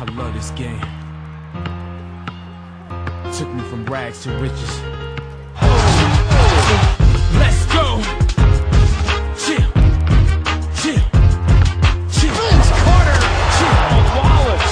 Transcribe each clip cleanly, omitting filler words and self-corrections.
I love this game. Took me from rags to riches. Let's go. Chill, chill, chill. Vince Carter. Chill, Wallace.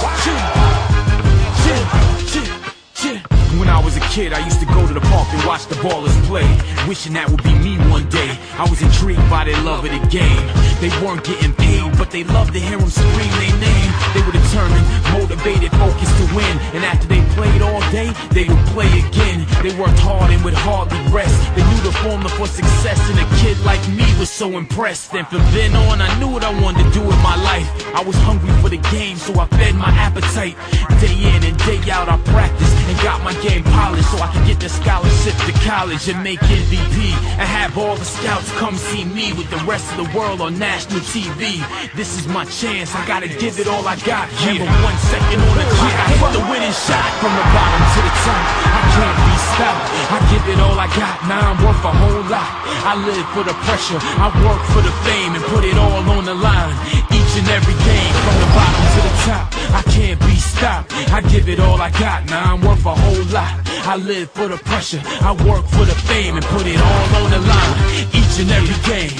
chill, chill. When I was a kid, I used to go to the park and watch the ballers play, wishing that would be me one day. I was intrigued by their love of the game. They weren't getting paid, but they loved to hear them scream their name. They were determined, motivated, focused to win. And after they played all day, they would play again. They worked hard and would hardly rest. They knew the formula for success, and a kid like me was so impressed. And from then on, I knew what I wanted to do with my life. I was hungry for the game, so I fed my appetite. Day in and day out, I practiced and got my game polished, so I could get the scholarship to college and make MVP. And have all the scouts come see me with the rest of the world on national TV. This is my chance, I gotta give it all I got. Remember 1 second on the clock, I hit the winning shot. From the bottom to the top, I can't be stopped. I give it all I got, now I'm worth a whole lot. I live for the pressure, I work for the fame, and put it all on the line. Each and every game, from the bottom to the top, I can't be stopped. I give it all I got, now I'm worth a whole lot. I live for the pressure, I work for the fame, and put it all on the line. Each and every game.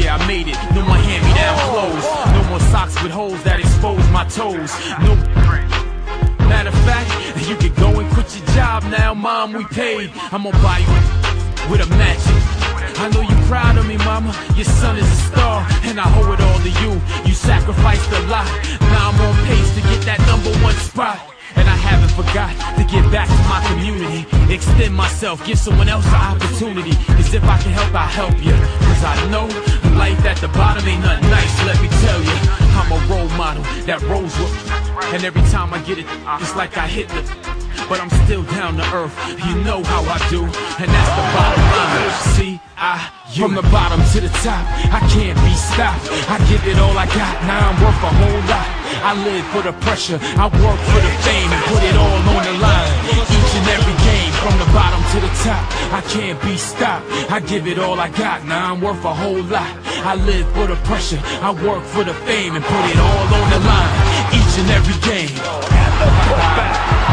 Yeah, I made it, no more hand-me-down clothes. No more socks with holes that expose my toes. No. Matter of fact, you can go and quit your job now, Mom, we paid. I'm gonna buy you with a matching. I know you proud of me, mama, your son is a star, and I owe it all to you. You sacrificed a lot, now I'm on pace to get that #1 spot. And I haven't forgot to give back to my community, extend myself, give someone else an opportunity. Cause if I can help, I'll help you. Cause I know life at the bottom ain't nothing nice, let me tell you. I'm a role model that rolls with, and every time I get it, it's like I hit the. But I'm still down to earth, you know how I do, and that's the bottom line. See, from the bottom to the top, I can't be stopped. I give it all I got, now I'm worth a whole lot. I live for the pressure, I work for the fame, and put it all on the line. Each and every game, from the bottom to the top, I can't be stopped. I give it all I got, now I'm worth a whole lot. I live for the pressure, I work for the fame, and put it all on the line. Each and every game.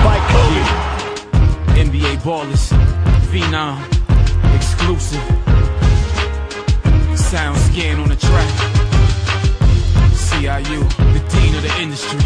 By Kobe. NBA Ballers, Phenom, exclusive. Sound scan on the track. CIU, the dean of the industry.